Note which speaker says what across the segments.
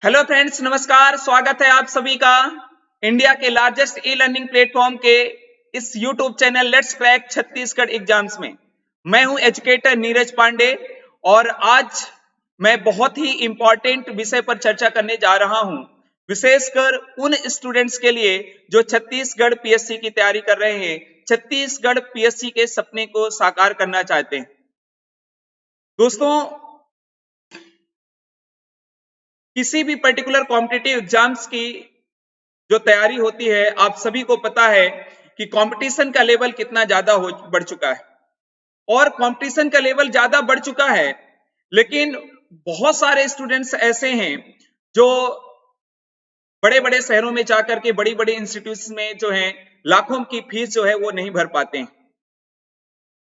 Speaker 1: Hello friends, नमस्कार। स्वागत है आप सभी का इंडिया के लार्जेस्ट ई लर्निंग प्लेटफॉर्म के इस YouTube channel let's crack Chhattisgarh exams में। मैं हूं एजुकेटर नीरज पांडे और आज मैं बहुत ही इंपॉर्टेंट विषय पर चर्चा करने जा रहा हूं, विशेषकर उन स्टूडेंट्स के लिए जो छत्तीसगढ़ पीएससी की तैयारी कर रहे हैं, छत्तीसगढ़ पीएससी के सपने को साकार करना चाहते हैं। दोस्तों, किसी भी पर्टिकुलर कॉम्पिटिटिव एग्जाम्स की जो तैयारी होती है, आप सभी को पता है कि कंपटीशन का लेवल कितना ज्यादा बढ़ चुका है और कंपटीशन का लेवल ज्यादा बढ़ चुका है, लेकिन बहुत सारे स्टूडेंट्स ऐसे हैं जो बड़े बड़े शहरों में जाकर के बड़ी बड़ी इंस्टीट्यूट्स में जो है लाखों की फीस जो है वो नहीं भर पाते हैं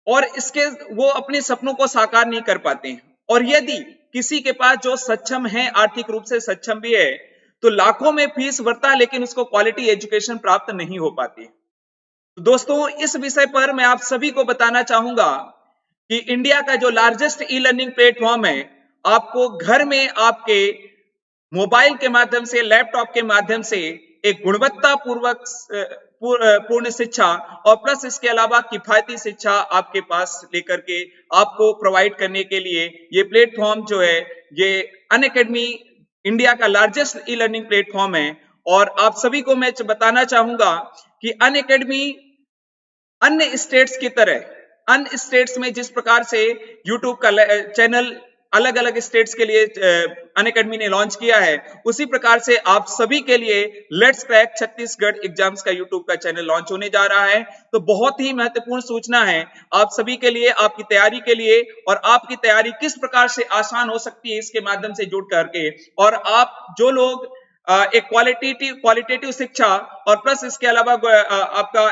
Speaker 1: और इसके वो अपने सपनों को साकार नहीं कर पाते हैं। और यदि किसी के पास जो सक्षम है, आर्थिक रूप से सक्षम भी है, तो लाखों में फीस भरता है लेकिन उसको क्वालिटी एजुकेशन प्राप्त नहीं हो पाती। तो दोस्तों, इस विषय पर मैं आप सभी को बताना चाहूंगा कि इंडिया का जो लार्जेस्ट ई लर्निंग प्लेटफॉर्म है, आपको घर में आपके मोबाइल के माध्यम से, लैपटॉप के माध्यम से एक गुणवत्ता पूर्वक पूर्ण शिक्षा और प्लस इसके अलावा किफायती शिक्षा आपके पास लेकर के आपको प्रोवाइड करने के लिए ये प्लेटफॉर्म जो है, ये अनअकैडमी इंडिया का लार्जेस्ट ई लर्निंग प्लेटफॉर्म है। और आप सभी को मैं बताना चाहूंगा कि अनअकैडमी अन्य स्टेट्स की तरह, अन्य स्टेट्स में जिस प्रकार से यूट्यूब का चैनल अलग अलग स्टेट्स के लिए अनअकैडमी ने लॉन्च किया है, उसी प्रकार से आप सभी के लिए लेट्स क्रैक छत्तीसगढ़ एग्जाम्स का यूट्यूब का चैनल लॉन्च होने जा रहा है। तो बहुत ही महत्वपूर्ण सूचना है आप सभी के लिए, आपकी तैयारी के लिए, और आपकी तैयारी किस प्रकार से आसान हो सकती है इसके माध्यम से जुड़ करके। और आप जो लोग एक क्वालिटेटिव शिक्षा और प्लस इसके अलावा आपका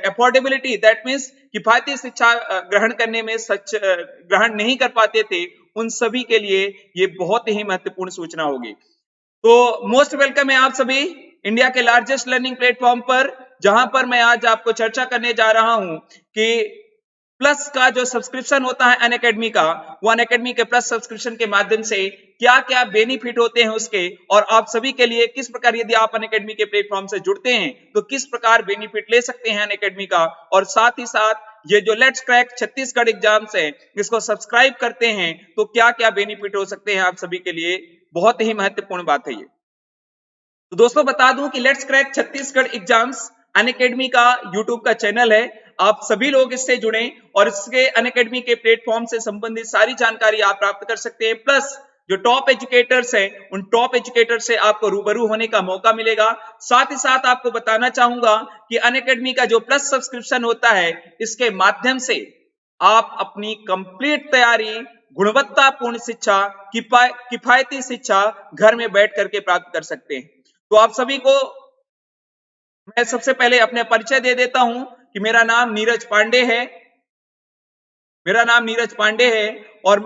Speaker 1: अफोर्डेबिलिटी, दैट मीन्स किफायती शिक्षा ग्रहण करने में ग्रहण नहीं कर पाते थे, उन सभी के लिए ये बहुत ही महत्वपूर्ण सूचना होगी। तो मोस्ट वेलकम है आप सभी इंडिया के लार्जेस्ट लर्निंग प्लेटफॉर्म पर, जहां पर मैं आज आपको चर्चा करने जा रहा हूं कि प्लस का जो सब्सक्रिप्शन होता है अनअकैडमी का, वो अनअकैडमी के प्लस सब्सक्रिप्शन के माध्यम से क्या क्या बेनिफिट होते हैं उसके, और आप सभी के लिए किस प्रकार, यदि आप अनअकैडमी के प्लेटफॉर्म से जुड़ते हैं तो किस प्रकार बेनिफिट ले सकते हैं अनअकैडमी का। और साथ ही साथ ये जो लेट्स क्रैक छत्तीसगढ़ एग्जाम्स है, इसको सब्सक्राइब करते हैं तो क्या क्या बेनिफिट हो सकते हैं आप सभी के लिए, बहुत ही महत्वपूर्ण बात है ये। तो दोस्तों, बता दूं कि let's crack Chhattisgarh exams Unacademy का यूट्यूब का चैनल है। आप सभी लोग इससे जुड़े और इसके अनअकैडमी के प्लेटफॉर्म से संबंधित सारी जानकारी आप प्राप्त कर सकते हैं। प्लस जो टॉप एजुकेटर्स हैं, उन टॉप एजुकेटर से आपको रूबरू होने का मौका मिलेगा। साथ ही साथ आपको बताना चाहूंगा कि अनअकैडमी का जो प्लस सब्सक्रिप्शन होता है, इसके माध्यम से आप अपनी कंप्लीट तैयारी, गुणवत्तापूर्ण शिक्षा, किफायती शिक्षा घर में बैठ करके प्राप्त कर सकते हैं। तो आप सभी को मैं सबसे पहले अपने परिचय दे देता हूं कि मेरा नाम नीरज पांडे है। मेरा नाम नीरज पांडे है और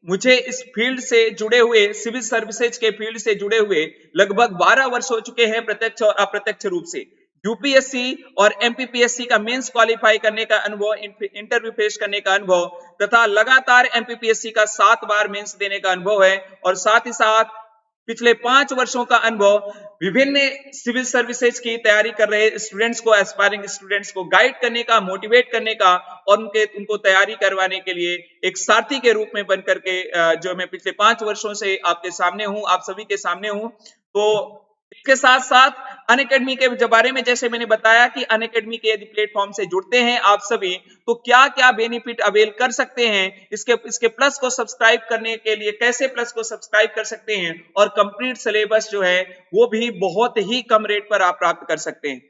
Speaker 1: मुझे इस फील्ड से जुड़े हुए, सिविल सर्विसेज के फील्ड से जुड़े हुए लगभग 12 वर्ष हो चुके हैं, प्रत्यक्ष और अप्रत्यक्ष रूप से। यूपीएससी और एमपीपीएससी का मेंस क्वालिफाई करने का अनुभव, इंटरव्यू फेस करने का अनुभव, तथा लगातार एमपीपीएससी का 7 बार मेंस देने का अनुभव है। और साथ ही साथ पिछले 5 वर्षों का अनुभव विभिन्न सिविल सर्विसेज की तैयारी कर रहे स्टूडेंट्स को, एस्पायरिंग स्टूडेंट्स को गाइड करने का, मोटिवेट करने का और उनको तैयारी करवाने के लिए एक सारथी के रूप में बन करके जो मैं पिछले 5 वर्षों से आपके सामने हूं, आप सभी के सामने हूं। तो इसके साथ साथ अनअकैडमी के बारे में, जैसे मैंने बताया कि अनअकैडमी के यदि प्लेटफॉर्म से जुड़ते हैं आप सभी, तो क्या क्या बेनिफिट अवेल कर सकते हैं, इसके प्लस को सब्सक्राइब करने के लिए कैसे प्लस को सब्सक्राइब कर सकते हैं, और कंप्लीट सिलेबस जो है वो भी बहुत ही कम रेट पर आप प्राप्त कर सकते हैं।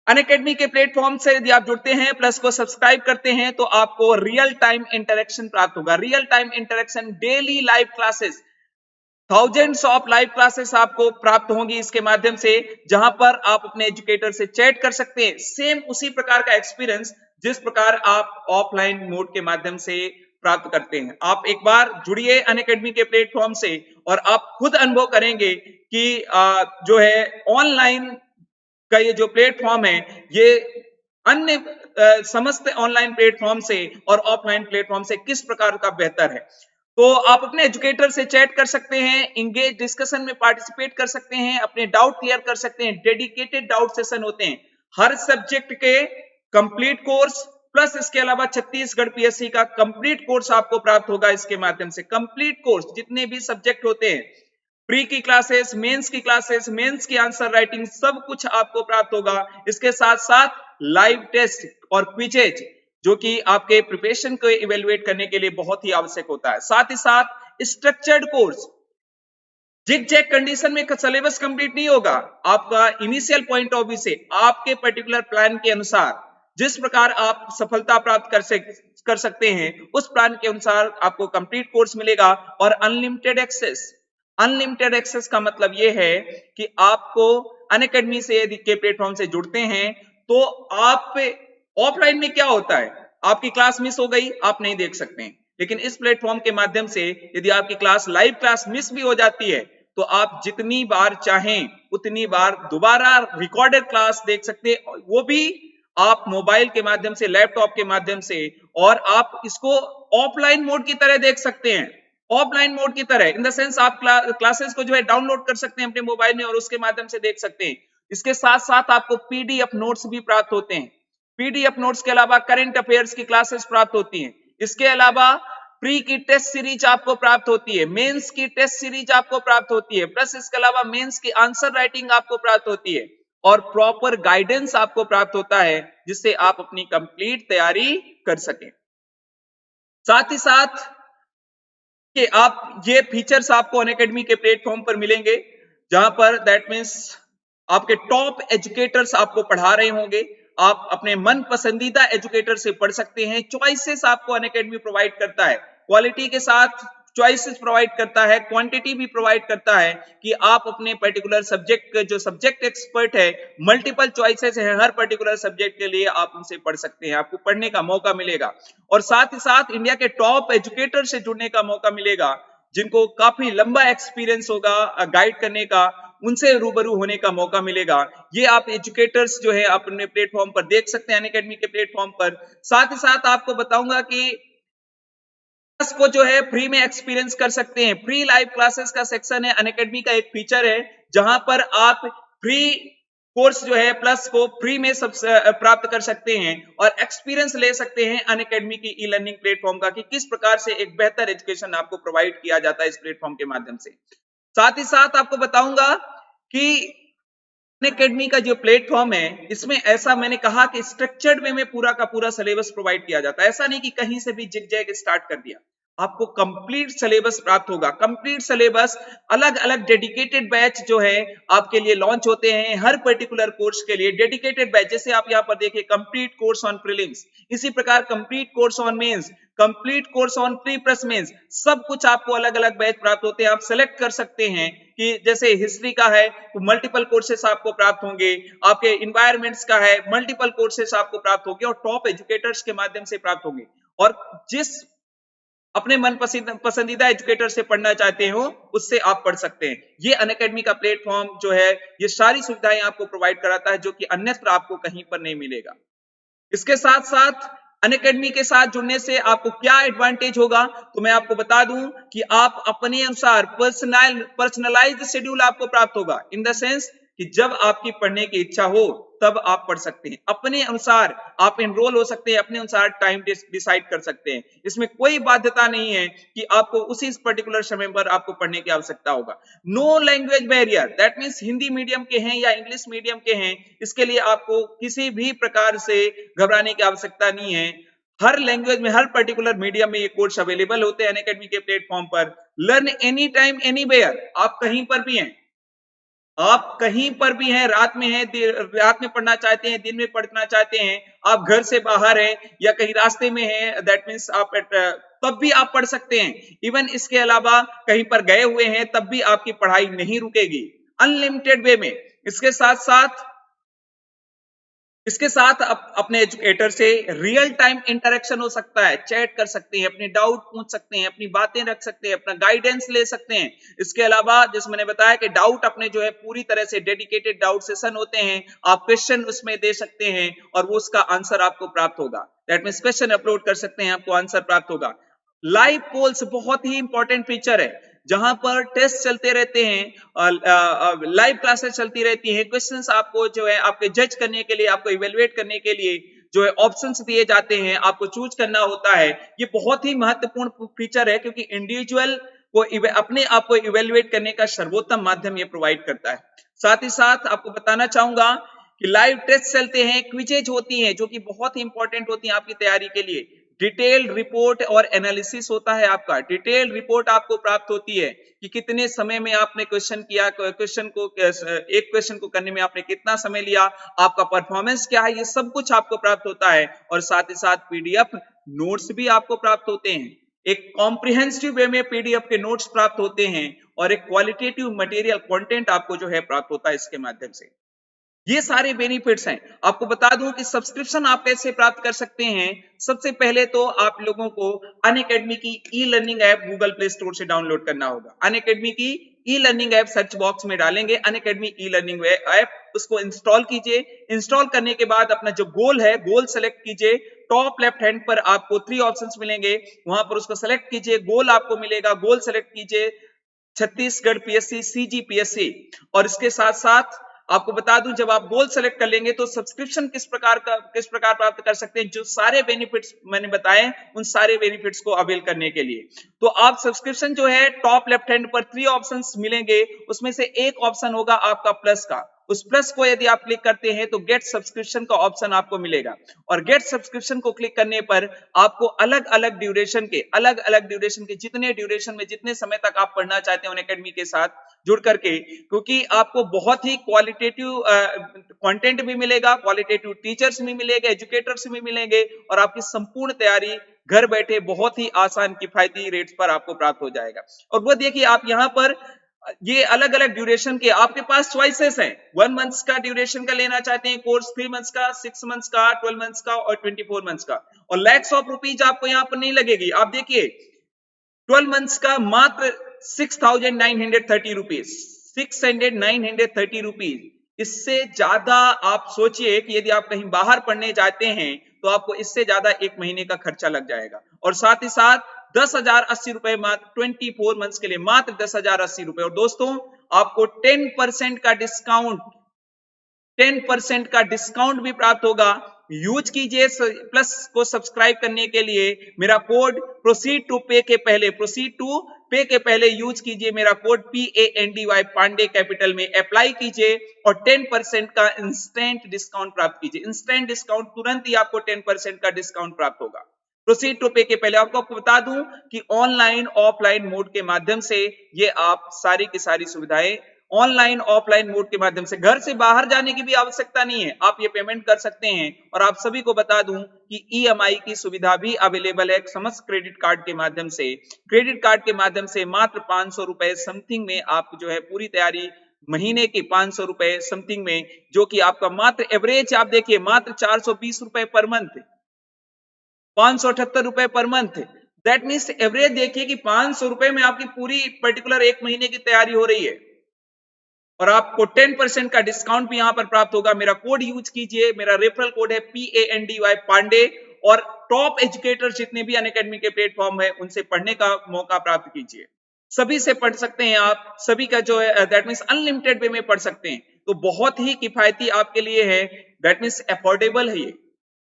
Speaker 1: अनअकैडमी के प्लेटफॉर्म से यदि आप जुड़ते हैं, प्लस को सब्सक्राइब करते हैं, तो आपको रियल टाइम इंटरेक्शन प्राप्त होगा। Real time interaction, daily live classes, thousands of live classes आपको प्राप्त होंगी इसके माध्यम से, जहां पर आप अपने एजुकेटर से चैट कर सकते हैं। सेम उसी प्रकार का एक्सपीरियंस जिस प्रकार आप ऑफलाइन मोड के माध्यम से प्राप्त करते हैं। आप एक बार जुड़िए अनअकैडमी के प्लेटफॉर्म से और आप खुद अनुभव करेंगे कि जो है ऑनलाइन का ये जो प्लेटफॉर्म है, ये अन्य समस्त ऑनलाइन प्लेटफॉर्म से और ऑफलाइन प्लेटफॉर्म से किस प्रकार का बेहतर है। तो आप अपने एजुकेटर से चैट कर सकते हैं, इंगेज डिस्कशन में पार्टिसिपेट कर सकते हैं, अपने डाउट क्लियर कर सकते हैं। डेडिकेटेड डाउट सेशन होते हैं हर सब्जेक्ट के, कंप्लीट कोर्स प्लस इसके अलावा छत्तीसगढ़ पीएससी का कंप्लीट कोर्स आपको प्राप्त होगा इसके माध्यम से। कंप्लीट कोर्स जितने भी सब्जेक्ट होते हैं, प्री की क्लासेस, मेंस की आंसर राइटिंग, सब कुछ आपको प्राप्त होगा। इसके साथ साथ लाइव टेस्ट और क्विजेज जो कि आपके प्रिपरेशन को इवेल्युएट करने के लिए बहुत ही आवश्यक होता है। साथ ही साथ structured course, zig zag condition में सिलेबस कंप्लीट नहीं होगा। आपका इनिशियल पॉइंट ऑफ व्यू से आपके पर्टिकुलर प्लान के अनुसार जिस प्रकार आप सफलता प्राप्त कर सकते हैं, उस प्लान के अनुसार आपको कंप्लीट कोर्स मिलेगा। और अनलिमिटेड एक्सेस, अनलिमिटेड एक्सेस का मतलब यह है कि आपको अनअकैडमी से के प्लेटफॉर्म से जुड़ते हैं तो आप ऑफलाइन में क्या होता है, आपकी क्लास मिस हो गई, आप नहीं देख सकते हैं। लेकिन इस प्लेटफॉर्म के माध्यम से यदि आपकी क्लास, लाइव क्लास मिस भी हो जाती है तो आप जितनी बार चाहें उतनी बार दोबारा रिकॉर्डेड क्लास देख सकते हैं, वो भी आप मोबाइल के माध्यम से, लैपटॉप के माध्यम से। और आप इसको ऑफलाइन मोड की तरह देख सकते हैं, ऑफलाइन मोड की तरह इन द सेंस आप क्लासेस को जो है डाउनलोड कर सकते हैं अपने मोबाइल में और उसके माध्यम से देख सकते हैं। इसके साथ साथ आपको पीडीएफ नोट्स भी प्राप्त होते हैं। पीडीएफ नोट्स के अलावा करंट अफेयर्स की क्लासेस प्राप्त होती हैं। इसके अलावा प्री की टेस्ट सीरीज आपको प्राप्त होती है, मेंस की टेस्ट सीरीज आपको प्राप्त होती है, प्लस इसके अलावा मेंस की आंसर राइटिंग आपको प्राप्त होती है और प्रॉपर गाइडेंस आपको प्राप्त होता है जिससे आप अपनी कंप्लीट तैयारी कर सकें। साथ ही साथ कि आप ये फीचर्स आपको अनअकैडमी के प्लेटफॉर्म पर मिलेंगे जहां पर दैट मीन्स आपके टॉप एजुकेटर्स आपको पढ़ा रहे होंगे। आप अपने मन पसंदीदा एजुकेटर से पढ़ सकते हैं। चॉइसेस आपको अनअकैडमी प्रोवाइड करता है, क्वालिटी के साथ चॉइसेस प्रोवाइड करता है, क्वांटिटी भी प्रोवाइड करता है कि आप अपने पर्टिकुलर सब्जेक्ट के जो सब्जेक्ट एक्सपर्ट है, मल्टीपल चॉइसेस है हर पर्टिकुलर सब्जेक्ट के लिए, आप उनसे पढ़ सकते हैं, आपको पढ़ने का मौका मिलेगा। और साथ ही साथ इंडिया के टॉप एजुकेटर से जुड़ने का मौका मिलेगा जिनको काफी लंबा एक्सपीरियंस होगा गाइड करने का, उनसे रूबरू होने का मौका मिलेगा। ये आप एजुकेटर्स जो है अपने प्लेटफॉर्म पर देख सकते हैं, अनअकैडमी के प्लेटफॉर्म पर। साथ ही साथ आपको बताऊंगा कि को जो है फ्री में एक्सपीरियंस कर सकते हैं। फ्री लाइव क्लासेस का सेक्शन है, अनअकैडमी का एक फीचर है जहां पर आप फ्री कोर्स जो है प्लस को फ्री में सब प्राप्त कर सकते हैं और एक्सपीरियंस ले सकते हैं अनअकैडमी की ई लर्निंग प्लेटफॉर्म का कि किस प्रकार से एक बेहतर एजुकेशन आपको प्रोवाइड किया जाता है इस प्लेटफॉर्म के माध्यम से। साथ ही साथ आपको बताऊंगा कि अनअकैडमी का जो प्लेटफॉर्म है इसमें ऐसा मैंने कहा कि स्ट्रक्चर्ड वे में पूरा का पूरा सिलेबस प्रोवाइड किया जाता है। ऐसा नहीं कि कहीं से भी जिग जैग स्टार्ट कर दिया, आपको कंप्लीट सिलेबस प्राप्त होगा। कंप्लीट सिलेबस, अलग अलग डेडिकेटेड बैच जो है आपके लिए लॉन्च होते हैं हर पर्टिकुलर कोर्स के लिए। डेडिकेटेड बैच जैसे आप यहां पर देखिए, कंप्लीट कोर्स ऑन प्रीलिम्स, इसी प्रकार complete course on mains, complete course on pre plus mains, सब कुछ आपको अलग अलग बैच प्राप्त होते हैं। आप सेलेक्ट कर सकते हैं कि जैसे हिस्ट्री का है तो मल्टीपल कोर्सेस आपको प्राप्त होंगे, आपके इन्वायरमेंट्स का है मल्टीपल कोर्सेस आपको प्राप्त होंगे और टॉप एजुकेटर्स के माध्यम से प्राप्त होंगे। और जिस अपने मन पसंदीदा एजुकेटर से पढ़ना चाहते हो उससे आप पढ़ सकते हैं। ये अनअकैडमी का प्लेटफॉर्म जो है ये सारी सुविधाएं आपको प्रोवाइड कराता है जो कि अन्यत्र आपको कहीं पर नहीं मिलेगा। इसके साथ साथ अनअकैडमी के साथ जुड़ने से आपको क्या एडवांटेज होगा तो मैं आपको बता दूं कि आप अपने अनुसार पर्सनलाइज्ड शेड्यूल आपको प्राप्त होगा। इन द सेंस कि जब आपकी पढ़ने की इच्छा हो तब आप पढ़ सकते हैं, अपने अनुसार आप एनरोल हो सकते हैं, अपने अनुसार टाइम डिसाइड कर सकते हैं। इसमें कोई बाध्यता नहीं है कि आपको उसी पर्टिकुलर समय पर आपको पढ़ने की आवश्यकता होगा। No language barrier, that means Hindi medium के हैं या इंग्लिश मीडियम के हैं, इसके लिए आपको किसी भी प्रकार से घबराने की आवश्यकता नहीं है। हर लैंग्वेज में, हर पर्टिकुलर मीडियम में ये कोर्स अवेलेबल होते हैं अनअकैडमी के प्लेटफॉर्म पर। लर्न एनी टाइम एनीवेयर, आप कहीं पर भी हैं, आप कहीं पर भी हैं, रात में हैं, रात में पढ़ना चाहते हैं, दिन में पढ़ना चाहते हैं, आप घर से बाहर हैं या कहीं रास्ते में हैं, दैट मीन्स आप तब भी आप पढ़ सकते हैं। इवन इसके अलावा कहीं पर गए हुए हैं तब भी आपकी पढ़ाई नहीं रुकेगी, अनलिमिटेड वे में। इसके साथ अपने एजुकेटर से रियल टाइम इंटरेक्शन हो सकता है, चैट कर सकते हैं, अपने डाउट पूछ सकते हैं, अपनी बातें रख सकते हैं, अपना गाइडेंस ले सकते हैं। इसके अलावा जैसे मैंने बताया कि डाउट अपने जो है पूरी तरह से डेडिकेटेड डाउट सेशन होते हैं, आप क्वेश्चन उसमें दे सकते हैं और वो उसका आंसर आपको प्राप्त होगा। दैट मीन्स क्वेश्चन अपलोड कर सकते हैं, आपको आंसर प्राप्त होगा। लाइव पोल्स बहुत ही इंपॉर्टेंट फीचर है, जहां पर टेस्ट चलते रहते हैं, लाइव क्लासेस चलती रहती हैं, क्वेश्चंस आपको जो है आपके जज करने के लिए, आपको इवेलुएट करने के लिए जो है ऑप्शंस दिए जाते हैं, आपको चूज करना होता है। ये बहुत ही महत्वपूर्ण फीचर है, क्योंकि इंडिविजुअल को अपने आप को इवेलुएट करने का सर्वोत्तम माध्यम ये प्रोवाइड करता है। साथ ही साथ आपको बताना चाहूंगा कि लाइव टेस्ट चलते हैं, क्विजेज होती हैं जो कि बहुत ही इंपॉर्टेंट होती हैं आपकी तैयारी के लिए, डिटेल्ड रिपोर्ट और एनालिसिस होता है आपका। डिटेल्ड रिपोर्ट आपको प्राप्त होती है कि कितने समय में आपने क्वेश्चन किया, एक क्वेश्चन को करने में आपने कितना समय लिया, आपका परफॉर्मेंस क्या है, ये सब कुछ आपको प्राप्त होता है। और साथ ही साथ पीडीएफ नोट्स भी आपको प्राप्त होते हैं, एक कॉम्प्रिहेंसिव वे में पीडीएफ के नोट्स प्राप्त होते हैं, और एक क्वालिटेटिव मटेरियल कंटेंट आपको जो है प्राप्त होता है इसके माध्यम से। ये सारे बेनिफिट्स हैं। आपको बता दूं कि सब्सक्रिप्शन आप कैसे प्राप्त कर सकते हैं। सबसे पहले तो आप लोगों को अनअकैडमी की e learning app Google play store से डाउनलोड करना होगा। अनअकैडमी की e learning app search box में डालेंगे अनअकैडमी ई लर्निंग ऐप, उसको इंस्टॉल कीजिए। इंस्टॉल करने के बाद अपना जो गोल है, गोल सेलेक्ट कीजिए। टॉप लेफ्ट हैंड पर आपको 3 ऑप्शंस मिलेंगे, वहां पर उसको सेलेक्ट कीजिए, गोल आपको मिलेगा, गोल सेलेक्ट कीजिए छत्तीसगढ़ पीएससी सीजीपीएससी। और इसके साथ साथ आपको बता दूं, जब आप गोल सेलेक्ट कर लेंगे तो सब्सक्रिप्शन किस प्रकार प्राप्त कर सकते हैं, जो सारे बेनिफिट्स मैंने बताए उन सारे बेनिफिट्स को अवेल करने के लिए। तो आप सब्सक्रिप्शन जो है टॉप लेफ्ट हैंड पर 3 ऑप्शंस मिलेंगे, उसमें से एक ऑप्शन होगा आपका प्लस का। उस प्लस को यदि आप क्लिक करते हैं तो गेट सब्सक्रिप्शन का ऑप्शन आपको मिलेगा, और गेट सब्सक्रिप्शन को क्लिक करने पर आपको अलग अलग ड्यूरेशन के जितने ड्यूरेशन में जितने समय तक आप पढ़ना चाहते हैं अनअकैडमी के साथ जुड़ करके, क्योंकि आपको बहुत ही क्वालिटेटिव कंटेंट भी मिलेगा, क्वालिटेटिव टीचर्स भी मिलेंगे, एजुकेटर्स भी मिलेंगे, और आपकी संपूर्ण तैयारी घर बैठे बहुत ही आसान किफायती रेट्स पर आपको प्राप्त हो जाएगा। और वो देखिए आप यहाँ पर ये अलग अलग ड्यूरेशन के आपके पास चॉइसेस हैं। 1 मंथ्स का ड्यूरेशन का लेना चाहते हैं कोर्स, 3 मंथ्स का, 6 मंथ्स का, 12 मंथ्स का और 24 मंथ्स का। और लैक्स ऑफ रुपीज आपको यहाँ पर नहीं लगेगी। आप देखिए 12 मंथ्स का मात्र 6,930 रुपीज, 6,930 रुपीज। इससे ज्यादा आप सोचिए कि यदि आप कहीं बाहर पढ़ने जाते हैं तो आपको इससे ज्यादा एक महीने का खर्चा लग जाएगा। और साथ ही साथ 10,080 रुपए मात्र 24 मंथ्स के लिए, मात्र 10,080 रुपए। और दोस्तों आपको 10% का डिस्काउंट, 10% का डिस्काउंट भी प्राप्त होगा। यूज कीजिए प्लस को सब्सक्राइब करने के लिए मेरा कोड प्रोसीड टू पे के पहले यूज कीजिए मेरा कोड PANDY पांडे कैपिटल में अप्लाई कीजिए, और 10% का इंस्टेंट डिस्काउंट प्राप्त कीजिए। इंस्टेंट डिस्काउंट, तुरंत ही आपको 10% का डिस्काउंट प्राप्त होगा। प्रोसीड टू पे के पहले आपको बता दूं कि ऑनलाइन ऑफलाइन मोड के माध्यम से ये आप सारी की सारी सुविधाएं ऑनलाइन ऑफलाइन मोड के माध्यम से, घर से बाहर जाने की भी आवश्यकता नहीं है, आप ये पेमेंट कर सकते हैं। और आप सभी को बता दूं कि EMI की सुविधा भी अवेलेबल है समस्त क्रेडिट कार्ड के माध्यम से। क्रेडिट कार्ड के माध्यम से मात्र 500 रुपए समथिंग में आप जो है पूरी तैयारी, महीने के 500 रुपए समथिंग में, जो कि आपका मात्र एवरेज आप देखिए मात्र 420 रुपए पर मंथ, 578 रुपए per month. That means average देखिए कि 500 रुपए में आपकी पूरी पर्टिकुलर एक महीने की तैयारी हो रही है, और आपको 10% का डिस्काउंट भी यहां पर प्राप्त होगा। मेरा कोड यूज कीजिए, मेरा रेफरल कोड है PANDY पांडे, और टॉप एजुकेटर जितने भी अनअकैडमी के प्लेटफॉर्म है उनसे पढ़ने का मौका प्राप्त कीजिए। सभी से पढ़ सकते हैं आप, सभी का जो है दैट मीन्स अनलिमिटेड वे में पढ़ सकते हैं। तो बहुत ही किफायती आपके लिए है, दैट मीन्स अफोर्डेबल है, ये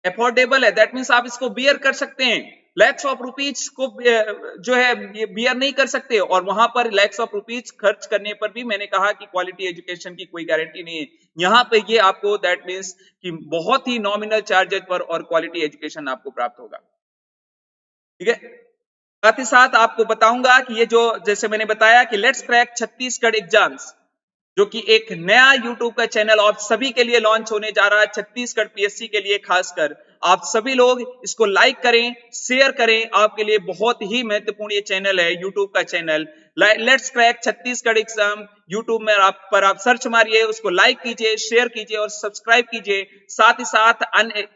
Speaker 1: अफोर्डेबल है, दैट मीन्स आप इसको बियर कर सकते हैं। लैक्स ऑफ रुपीज को जो है ये बियर नहीं कर सकते, और वहां पर लैक्स ऑफ रुपीज खर्च करने पर भी मैंने कहा कि क्वालिटी एजुकेशन की कोई गारंटी नहीं है। यहाँ पे ये आपको दैट मीन्स कि बहुत ही नॉमिनल चार्जेस पर और क्वालिटी एजुकेशन आपको प्राप्त होगा। ठीक है, साथ ही साथ आपको बताऊंगा कि ये जो जैसे मैंने बताया कि लेट्स क्रैक छत्तीसगढ़ एग्जाम्स, जो कि एक नया यूट्यूब का चैनल आप सभी के लिए लॉन्च होने जा रहा है, छत्तीसगढ़ PSC के लिए खासकर। आप सभी लोग इसको लाइक करें, शेयर करें, आपके लिए बहुत ही महत्वपूर्ण ये चैनल है, यूट्यूब का channel let's crack Chhattisgarh exam. YouTube में आप सर्च मारिए, उसको लाइक कीजिए, शेयर कीजिए और सब्सक्राइब कीजिए। साथ ही साथ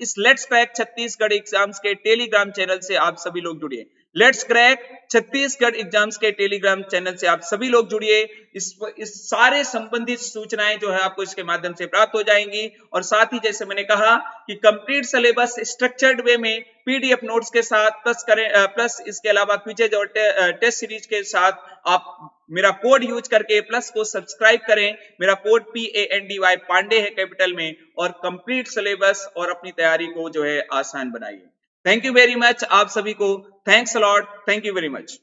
Speaker 1: इस लेट्स क्रैक छत्तीसगढ़ एग्जाम्स के टेलीग्राम चैनल से आप सभी लोग जुड़िए। लेट्स क्रैक छत्तीसगढ़ एग्जाम्स के टेलीग्राम चैनल से आप सभी लोग जुड़िए। इस सारे संबंधित सूचनाएं जो है आपको इसके माध्यम से प्राप्त हो जाएंगी। और साथ ही जैसे मैंने कहा कि कंप्लीट सिलेबस स्ट्रक्चर्ड वे में पीडीएफ नोट्स के साथ प्लस इसके अलावा क्विजेज और टेस्ट सीरीज के साथ आप मेरा कोड यूज करके प्लस को सब्सक्राइब करें। मेरा कोड PANDY पांडे है कैपिटल में, और कंप्लीट सिलेबस और अपनी तैयारी को जो है आसान बनाइए। थैंक यू वेरी मच आप सभी को। Thanks a lot. Thank you very much.